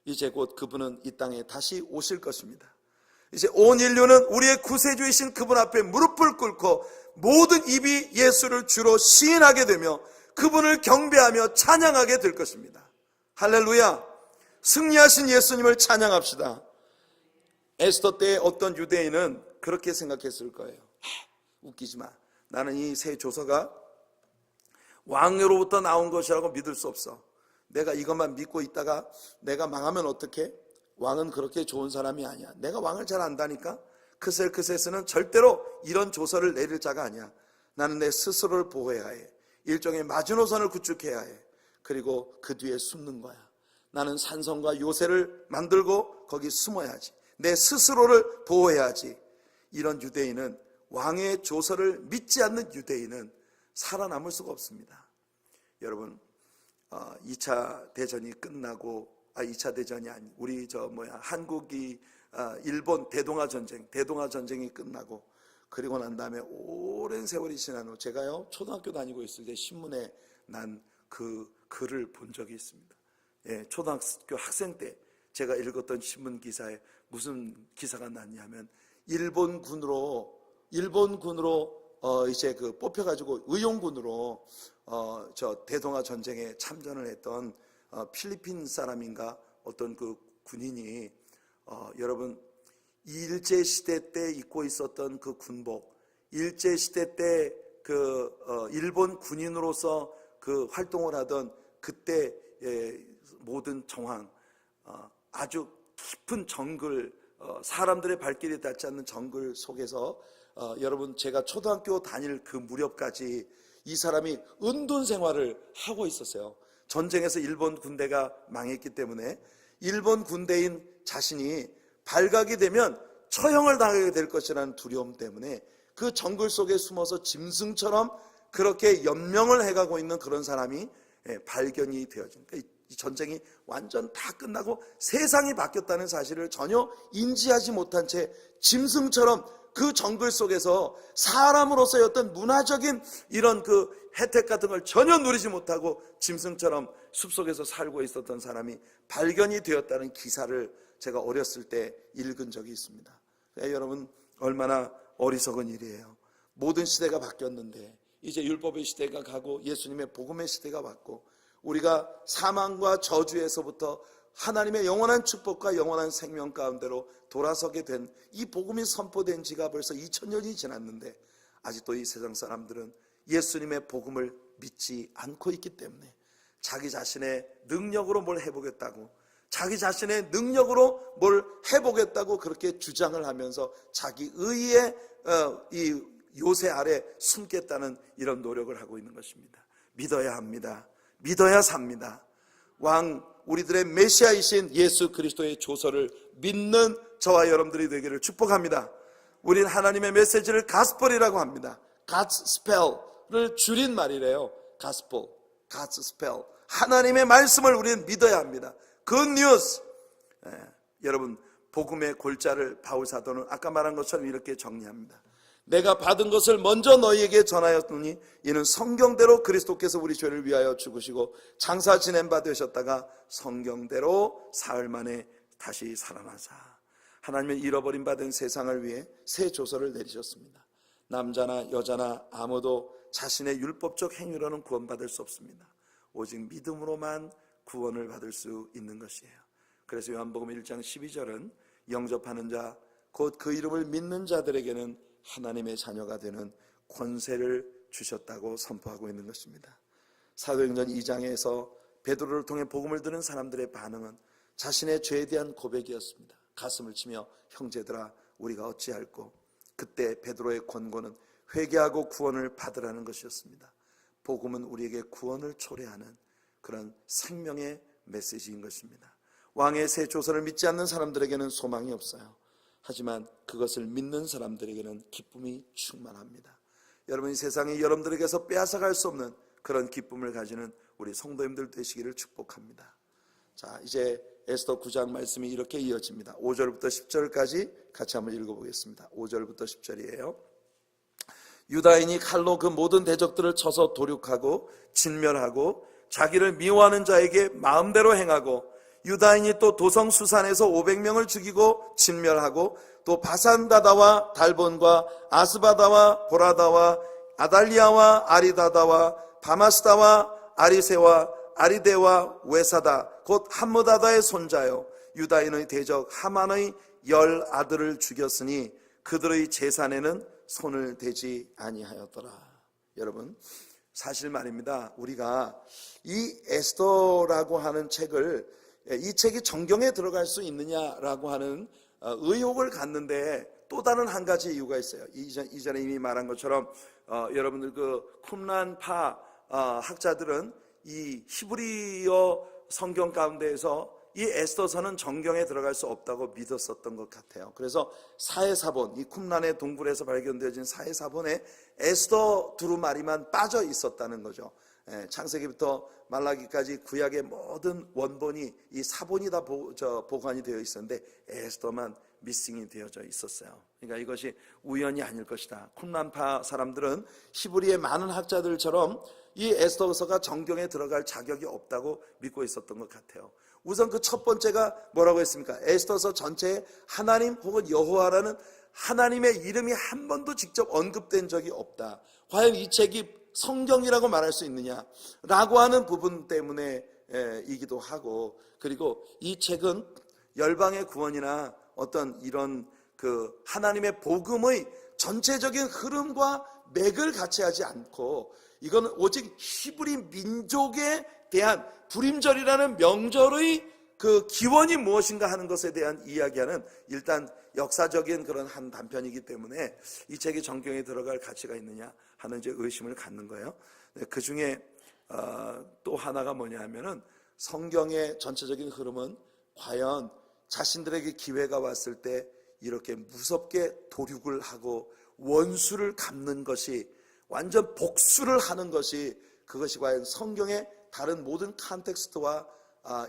이제 곧 그분은 이 땅에 다시 오실 것입니다. 이제 온 인류는 우리의 구세주이신 그분 앞에 무릎을 꿇고 모든 입이 예수를 주로 시인하게 되며 그분을 경배하며 찬양하게 될 것입니다. 할렐루야. 승리하신 예수님을 찬양합시다. 에스더 때의 어떤 유대인은 그렇게 생각했을 거예요. 웃기지 마. 나는 이 새 조서가 왕으로부터 나온 것이라고 믿을 수 없어. 내가 이것만 믿고 있다가 내가 망하면 어떡해? 왕은 그렇게 좋은 사람이 아니야. 내가 왕을 잘 안다니까. 크셀크세스는 절대로 이런 조서를 내릴 자가 아니야. 나는 내 스스로를 보호해야 해. 일종의 마지노선을 구축해야 해. 그리고 그 뒤에 숨는 거야. 나는 산성과 요새를 만들고 거기 숨어야지. 내 스스로를 보호해야지. 이런 유대인은, 왕의 조서를 믿지 않는 유대인은 살아남을 수가 없습니다. 여러분, 2차 대전이 끝나고 2차 대전이 아니 우리 한국이 일본 대동아 전쟁이 끝나고 그리고 난 다음에 오랜 세월이 지난 후 제가요 초등학교 다니고 있을 때 신문에 난 그 글을 본 적이 있습니다. 예, 초등학교 학생 때 제가 읽었던 신문 기사에 무슨 기사가 났냐면 일본군으로 이제 뽑혀가지고 의용군으로 저 대동아 전쟁에 참전을 했던 필리핀 사람인가 어떤 그 군인이 여러분 일제시대 때 입고 있었던 그 군복, 일제시대 때 일본 군인으로서 그 활동을 하던 그때 모든 정황, 아주 깊은 정글, 사람들의 발길이 닿지 않는 정글 속에서 여러분, 제가 초등학교 다닐 그 무렵까지 이 사람이 은둔 생활을 하고 있었어요. 전쟁에서 일본 군대가 망했기 때문에 일본 군대인 자신이 발각이 되면 처형을 당하게 될 것이라는 두려움 때문에 그 정글 속에 숨어서 짐승처럼 그렇게 연명을 해가고 있는 그런 사람이 발견이 되어진, 그러니까 이 전쟁이 완전 다 끝나고 세상이 바뀌었다는 사실을 전혀 인지하지 못한 채 짐승처럼 그 정글 속에서 사람으로서의 어떤 문화적인 이런 그 혜택 같은 걸 전혀 누리지 못하고 짐승처럼 숲속에서 살고 있었던 사람이 발견이 되었다는 기사를 제가 어렸을 때 읽은 적이 있습니다. 여러분, 얼마나 어리석은 일이에요. 모든 시대가 바뀌었는데 이제 율법의 시대가 가고 예수님의 복음의 시대가 왔고 우리가 사망과 저주에서부터 하나님의 영원한 축복과 영원한 생명 가운데로 돌아서게 된 이 복음이 선포된 지가 벌써 2000년이 지났는데 아직도 이 세상 사람들은 예수님의 복음을 믿지 않고 있기 때문에 자기 자신의 능력으로 뭘 해보겠다고, 자기 자신의 능력으로 뭘 해보겠다고 그렇게 주장을 하면서 자기 의의 이 요새 아래 숨겠다는 이런 노력을 하고 있는 것입니다. 믿어야 합니다. 믿어야 삽니다. 우리들의 메시아이신 예수 그리스도의 조서를 믿는 저와 여러분들이 되기를 축복합니다. 우리는 하나님의 메시지를 가스펠이라고 합니다. 가스펠을 줄인 말이래요. 가스펠, 가스펠. 하나님의 말씀을 우리는 믿어야 합니다. 굿뉴스. 여러분, 복음의 골자를 바울 사도는 아까 말한 것처럼 이렇게 정리합니다. 내가 받은 것을 먼저 너희에게 전하였더니 이는 성경대로 그리스도께서 우리 죄를 위하여 죽으시고 장사 지낸 바 되셨다가 성경대로 사흘 만에 다시 살아나사 하나님의 잃어버린 바 된 세상을 위해 새 조서를 내리셨습니다. 남자나 여자나 아무도 자신의 율법적 행위로는 구원받을 수 없습니다. 오직 믿음으로만 구원을 받을 수 있는 것이에요. 그래서 요한복음 1장 12절은 영접하는 자, 곧 그 이름을 믿는 자들에게는 하나님의 자녀가 되는 권세를 주셨다고 선포하고 있는 것입니다. 사도행전 2장에서 베드로를 통해 복음을 들은 사람들의 반응은 자신의 죄에 대한 고백이었습니다. 가슴을 치며 형제들아 우리가 어찌할꼬. 그때 베드로의 권고는 회개하고 구원을 받으라는 것이었습니다. 복음은 우리에게 구원을 초래하는 그런 생명의 메시지인 것입니다. 왕의 새 조서를 믿지 않는 사람들에게는 소망이 없어요. 하지만 그것을 믿는 사람들에게는 기쁨이 충만합니다. 여러분, 이 세상이 여러분들에게서 빼앗아갈 수 없는 그런 기쁨을 가지는 우리 성도님들 되시기를 축복합니다. 자, 이제 에스더 9장 말씀이 이렇게 이어집니다. 5절부터 10절까지 같이 한번 읽어보겠습니다. 5절부터 10절이에요. 유다인이 칼로 그 모든 대적들을 쳐서 도륙하고 진멸하고 자기를 미워하는 자에게 마음대로 행하고 유다인이 또 도성 수산에서 500명을 죽이고 진멸하고 또 바산다다와 달본과 아스바다와 보라다와 아달리아와 아리다다와 바마스다와 아리세와 아리데와 외사다 곧 함무다다의 손자요 유다인의 대적 하만의 10아들을 죽였으니 그들의 재산에는 손을 대지 아니하였더라. 여러분, 사실 말입니다. 우리가 이 에스더라고 하는 책을 이 책이 정경에 들어갈 수 있느냐라고 하는 의혹을 갖는데 또 다른 한 가지 이유가 있어요. 이전에 이미 말한 것처럼 여러분들 그 쿰란파 학자들은 이 히브리어 성경 가운데에서 이 에스더서는 정경에 들어갈 수 없다고 믿었었던 것 같아요. 그래서 사해사본, 이 쿰란의 동굴에서 발견되어진 사해사본에 에스더 두루마리만 빠져 있었다는 거죠. 창세기부터 말라기까지 구약의 모든 원본이 이 사본이 다 보관이 되어 있었는데 에스더만 미싱이 되어져 있었어요. 그러니까 이것이 우연이 아닐 것이다. 쿰란파 사람들은 히브리의 많은 학자들처럼 이 에스더서가 정경에 들어갈 자격이 없다고 믿고 있었던 것 같아요. 우선 그 첫 번째가 뭐라고 했습니까? 에스더서 전체에 하나님 혹은 여호와라는 하나님의 이름이 한 번도 직접 언급된 적이 없다. 과연 이 책이 성경이라고 말할 수 있느냐라고 하는 부분 때문에 이기도 하고, 그리고 이 책은 열방의 구원이나 어떤 이런 그 하나님의 복음의 전체적인 흐름과 맥을 같이 하지 않고 이거는 오직 히브리 민족에 대한 불임절이라는 명절의 그 기원이 무엇인가 하는 것에 대한 이야기하는 일단 역사적인 그런 한 단편이기 때문에 이 책이 정경에 들어갈 가치가 있느냐 하는 이제 의심을 갖는 거예요. 그 중에 또 하나가 뭐냐 하면은 성경의 전체적인 흐름은 과연 자신들에게 기회가 왔을 때 이렇게 무섭게 도륙을 하고 원수를 갚는 것이, 완전 복수를 하는 것이, 그것이 과연 성경의 다른 모든 컨텍스트와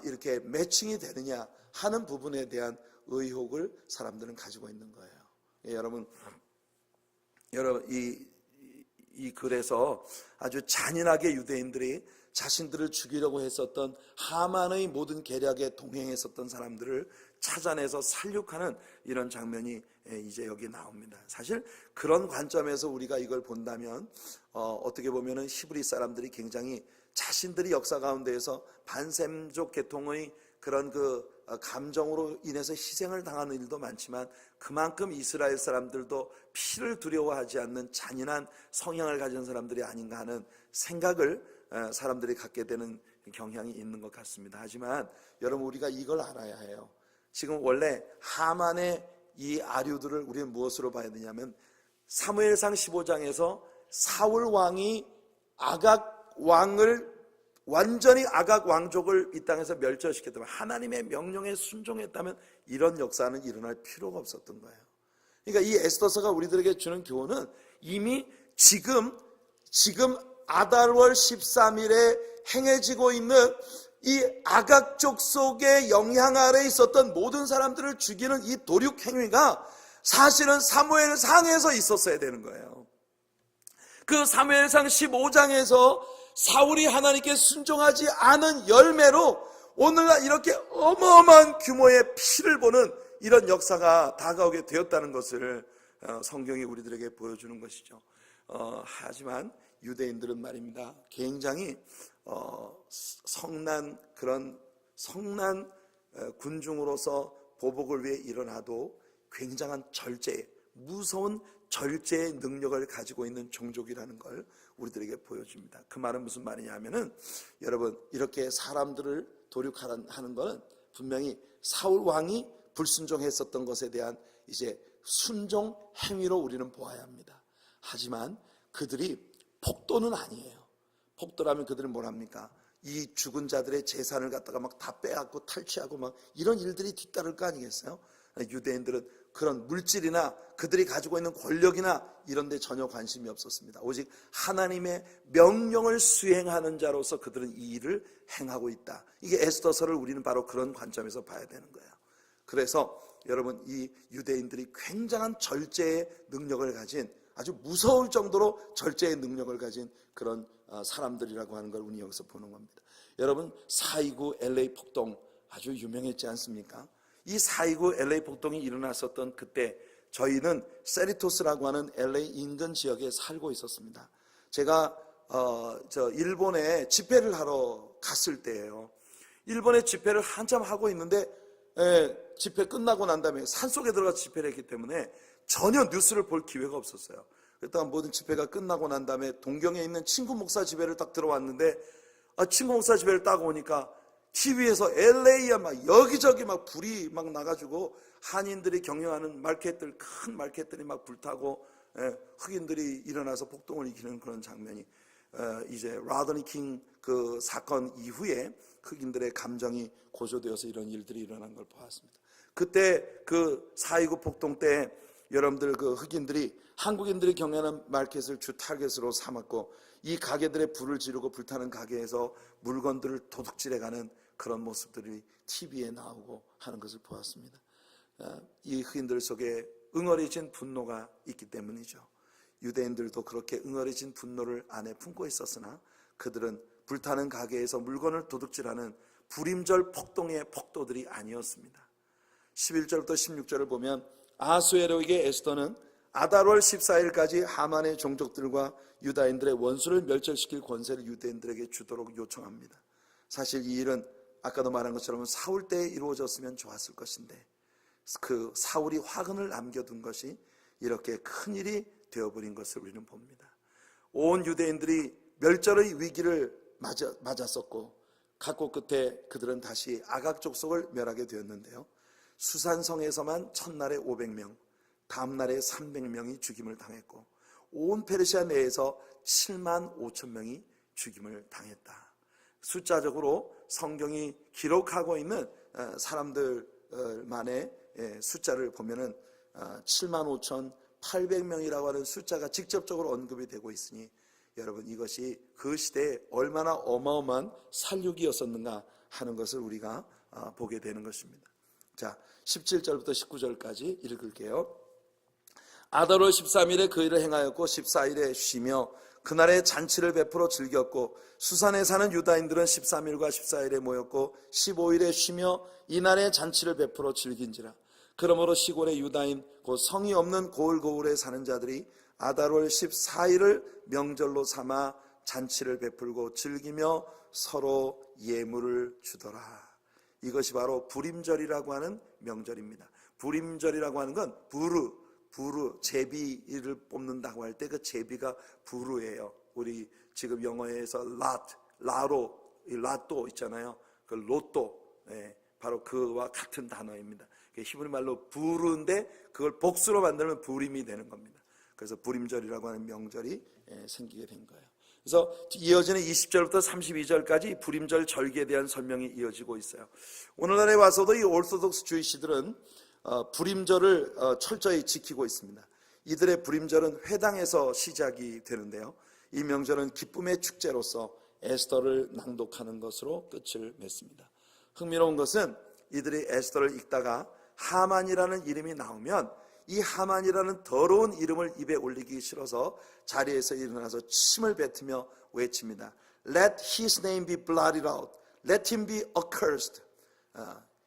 이렇게 매칭이 되느냐 하는 부분에 대한 의혹을 사람들은 가지고 있는 거예요. 여러분 이 글에서 아주 잔인하게 유대인들이 자신들을 죽이려고 했었던 하만의 모든 계략에 동행했었던 사람들을 찾아내서 살육하는 이런 장면이 이제 여기 나옵니다. 사실 그런 관점에서 우리가 이걸 본다면 어떻게 보면은 히브리 사람들이 굉장히 자신들이 역사 가운데에서 반셈족 계통의 그런 그 감정으로 인해서 희생을 당하는 일도 많지만, 그만큼 이스라엘 사람들도 피를 두려워하지 않는 잔인한 성향을 가진 사람들이 아닌가 하는 생각을 사람들이 갖게 되는 경향이 있는 것 같습니다. 하지만 여러분, 우리가 이걸 알아야 해요. 지금 원래 하만의 이 아류들을 우리는 무엇으로 봐야 되냐면, 사무엘상 15장에서 사울 왕이 아각 왕을 완전히 아각 왕족을 이 땅에서 멸절시켰다면, 하나님의 명령에 순종했다면 이런 역사는 일어날 필요가 없었던 거예요. 그러니까 이 에스더서가 우리들에게 주는 교훈은 이미 지금 아달월 13일에 행해지고 있는 이 아각족 속의 영향 아래 있었던 모든 사람들을 죽이는 이 도륙 행위가 사실은 사무엘상에서 있었어야 되는 거예요. 그 사무엘상 15장에서 사울이 하나님께 순종하지 않은 열매로 오늘날 이렇게 어마어마한 규모의 피를 보는 이런 역사가 다가오게 되었다는 것을 성경이 우리들에게 보여주는 것이죠. 하지만 유대인들은 말입니다, 굉장히 성난 군중으로서 보복을 위해 일어나도 굉장한 무서운 절제의 능력을 가지고 있는 종족이라는 걸 우리들에게 보여줍니다. 그 말은 무슨 말이냐 하면은, 여러분, 이렇게 사람들을 도륙하는 것은 분명히 사울 왕이 불순종했었던 것에 대한 이제 순종 행위로 우리는 보아야 합니다. 하지만 그들이 폭도는 아니에요. 폭도라면 그들은 뭘 합니까? 이 죽은 자들의 재산을 갖다가 막 다 빼앗고 탈취하고 막 이런 일들이 뒤따를 거 아니겠어요? 유대인들은 그런 물질이나 그들이 가지고 있는 권력이나 이런 데 전혀 관심이 없었습니다. 오직 하나님의 명령을 수행하는 자로서 그들은 이 일을 행하고 있다. 이게 에스더서를 우리는 바로 그런 관점에서 봐야 되는 거예요. 그래서 여러분, 이 유대인들이 굉장한 절제의 능력을 가진, 아주 무서울 정도로 절제의 능력을 가진 그런 사람들이라고 하는 걸 우리 여기서 보는 겁니다. 여러분, 4.29 LA 폭동 아주 유명했지 않습니까? 이 4.29 LA 폭동이 일어났었던 그때 저희는 세리토스라고 하는 LA 인근 지역에 살고 있었습니다. 제가 일본에 집회를 하러 갔을 때예요. 일본에 집회를 한참 하고 있는데 집회 끝나고 난 다음에 산속에 들어가서 집회를 했기 때문에 전혀 뉴스를 볼 기회가 없었어요. 그랬다가 모든 집회가 끝나고 난 다음에 동경에 있는 친구 목사 집회를 딱 들어왔는데, 친구 목사 집회를 딱 오니까 TV에서 LA에 막 여기저기 막 불이 막 나가지고 한인들이 경영하는 마켓들, 큰 마켓들이 막 불타고 흑인들이 일어나서 폭동을 일으키는 그런 장면이, 이제 라더니 킹 그 사건 이후에 흑인들의 감정이 고조되어서 이런 일들이 일어난 걸 보았습니다. 그때 그 4.29 폭동 때 여러분들, 그 흑인들이 한국인들이 경영하는 마켓을 주 타겟으로 삼았고, 이 가게들의 불을 지르고 불타는 가게에서 물건들을 도둑질해가는 그런 모습들이 TV에 나오고 하는 것을 보았습니다. 이 흑인들 속에 응어리진 분노가 있기 때문이죠. 유대인들도 그렇게 응어리진 분노를 안에 품고 있었으나 그들은 불타는 가게에서 물건을 도둑질하는 불임절 폭동의 폭도들이 아니었습니다. 11절부터 16절을 보면, 아수에로에게 에스더는 아달월 14일까지 하만의 종족들과 유다인들의 원수를 멸절시킬 권세를 유대인들에게 주도록 요청합니다. 사실 이 일은 아까도 말한 것처럼 사울 때에 이루어졌으면 좋았을 것인데, 그 사울이 화근을 남겨둔 것이 이렇게 큰일이 되어버린 것을 우리는 봅니다. 온 유대인들이 멸절의 위기를 맞았었고, 각고 끝에 그들은 다시 아각 족속을 멸하게 되었는데요. 수산성에서만 첫날에 500명, 다음날에 300명이 죽임을 당했고 온 페르시아 내에서 7만 5천 명이 죽임을 당했다. 숫자적으로 성경이 기록하고 있는 사람들만의 숫자를 보면은 7만 5천 800명이라고 하는 숫자가 직접적으로 언급이 되고 있으니 여러분, 이것이 그 시대에 얼마나 어마어마한 살육이었었는가 하는 것을 우리가 보게 되는 것입니다. 자, 17절부터 19절까지 읽을게요. 아달월 13일에 그 일을 행하였고 14일에 쉬며 그날에 잔치를 베풀어 즐겼고 수산에 사는 유다인들은 13일과 14일에 모였고 15일에 쉬며 이날에 잔치를 베풀어 즐긴지라. 그러므로 시골의 유다인 곧 성이 없는 고을고을에 사는 자들이 아달월 14일을 명절로 삼아 잔치를 베풀고 즐기며 서로 예물을 주더라. 이것이 바로 부림절이라고 하는 명절입니다. 부림절이라고 하는 건 부르, 제비를 뽑는다고 할 때 그 제비가 부르예요. 우리 지금 영어에서 라또 있잖아요. 그 로또, 바로 그와 같은 단어입니다. 히브리 말로 부르인데 그걸 복수로 만들면 부림이 되는 겁니다. 그래서 부림절이라고 하는 명절이 생기게 된 거예요. 그래서 이어지는 20절부터 32절까지 부림절 절기에 대한 설명이 이어지고 있어요. 오늘날에 와서도 이 오르소독스 주의시들은 부림절을 철저히 지키고 있습니다. 이들의 부림절은 회당에서 시작이 되는데요. 이 명절은 기쁨의 축제로서 에스더를 낭독하는 것으로 끝을 맺습니다. 흥미로운 것은 이들이 에스더를 읽다가 하만이라는 이름이 나오면 이 하만이라는 더러운 이름을 입에 올리기 싫어서 자리에서 일어나서 침을 뱉으며 외칩니다. Let his name be blotted out. Let him be accursed.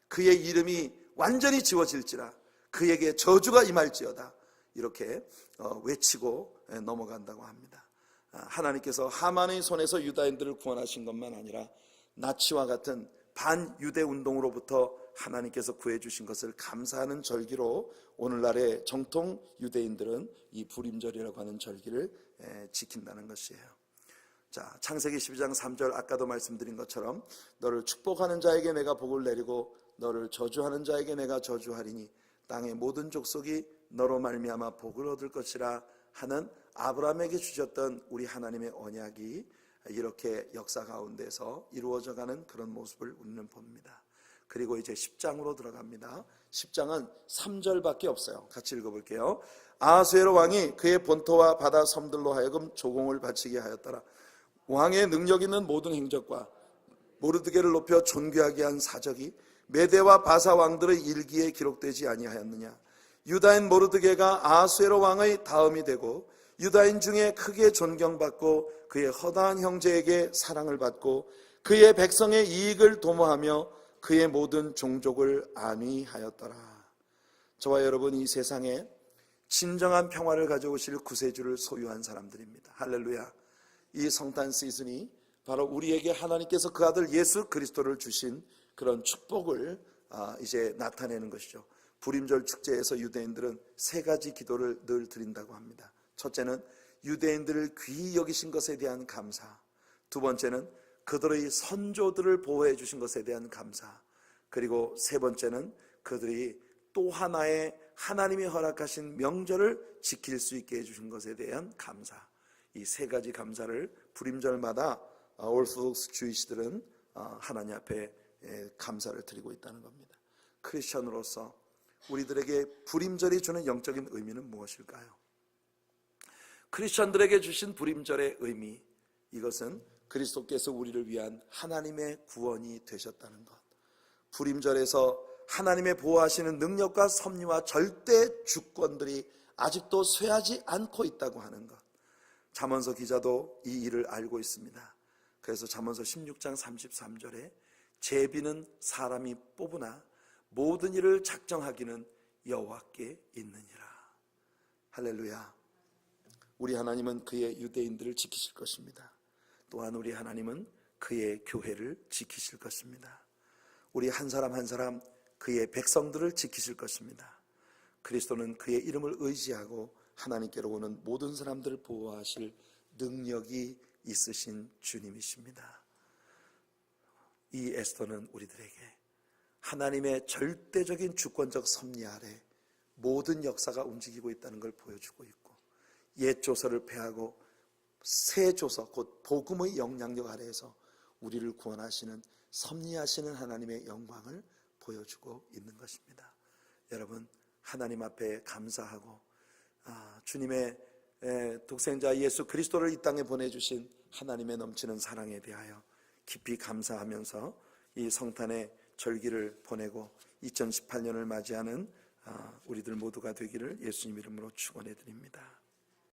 그의 이름이 완전히 지워질지라. 그에게 저주가 임할지어다. 이렇게 외치고 넘어간다고 합니다. 하나님께서 하만의 손에서 유다인들을 구원하신 것만 아니라 나치와 같은 반유대 운동으로부터 하나님께서 구해주신 것을 감사하는 절기로 오늘날의 정통 유대인들은 이 부림절이라고 하는 절기를 지킨다는 것이에요. 자, 창세기 12장 3절 아까도 말씀드린 것처럼 너를 축복하는 자에게 내가 복을 내리고 너를 저주하는 자에게 내가 저주하리니 땅의 모든 족속이 너로 말미암아 복을 얻을 것이라 하는 아브라함에게 주셨던 우리 하나님의 언약이 이렇게 역사 가운데서 이루어져가는 그런 모습을 우리는 봅니다. 그리고 이제 10장으로 들어갑니다. 10장은 3절밖에 없어요. 같이 읽어볼게요. 아하수에로 왕이 그의 본토와 바다 섬들로 하여금 조공을 바치게 하였더라. 왕의 능력 있는 모든 행적과 모르드게를 높여 존귀하게 한 사적이 메대와 바사 왕들의 일기에 기록되지 아니하였느냐. 유다인 모르드게가 아하수에로 왕의 다음이 되고 유다인 중에 크게 존경받고 그의 허다한 형제에게 사랑을 받고 그의 백성의 이익을 도모하며 그의 모든 종족을 안위하였더라. 저와 여러분, 이 세상에 진정한 평화를 가져오실 구세주를 소유한 사람들입니다. 할렐루야. 이 성탄 시즌이 바로 우리에게 하나님께서 그 아들 예수 그리스도를 주신 그런 축복을 이제 나타내는 것이죠. 부림절 축제에서 유대인들은 세 가지 기도를 늘 드린다고 합니다. 첫째는 유대인들을 귀히 여기신 것에 대한 감사, 두 번째는 그들의 선조들을 보호해 주신 것에 대한 감사, 그리고 세 번째는 그들이 또 하나의 하나님이 허락하신 명절을 지킬 수 있게 해주신 것에 대한 감사. 이 세 가지 감사를 부림절마다 오르소독스 주의시들은 하나님 앞에 감사를 드리고 있다는 겁니다. 크리스천으로서 우리들에게 부림절이 주는 영적인 의미는 무엇일까요? 크리스천들에게 주신 부림절의 의미, 이것은 그리스도께서 우리를 위한 하나님의 구원이 되셨다는 것, 부림절에서 하나님의 보호하시는 능력과 섭리와 절대 주권들이 아직도 쇠하지 않고 있다고 하는 것, 잠언서 기자도 이 일을 알고 있습니다. 그래서 잠언서 16장 33절에 제비는 사람이 뽑으나 모든 일을 작정하기는 여호와께 있느니라. 할렐루야. 우리 하나님은 그의 유대인들을 지키실 것입니다. 또한 우리 하나님은 그의 교회를 지키실 것입니다. 우리 한 사람 한 사람 그의 백성들을 지키실 것입니다. 그리스도는 그의 이름을 의지하고 하나님께로 오는 모든 사람들을 보호하실 능력이 있으신 주님이십니다. 이 에스더는 우리들에게 하나님의 절대적인 주권적 섭리 아래 모든 역사가 움직이고 있다는 걸 보여주고 있고, 옛 조서를 폐하고 새 조서 곧 복음의 영향력 아래에서 우리를 구원하시는 섭리하시는 하나님의 영광을 보여주고 있는 것입니다. 여러분, 하나님 앞에 감사하고 주님의 독생자 예수 그리스도를 이 땅에 보내주신 하나님의 넘치는 사랑에 대하여 깊이 감사하면서 이 성탄의 절기를 보내고 2018년을 맞이하는 우리들 모두가 되기를 예수님 이름으로 축원해 드립니다.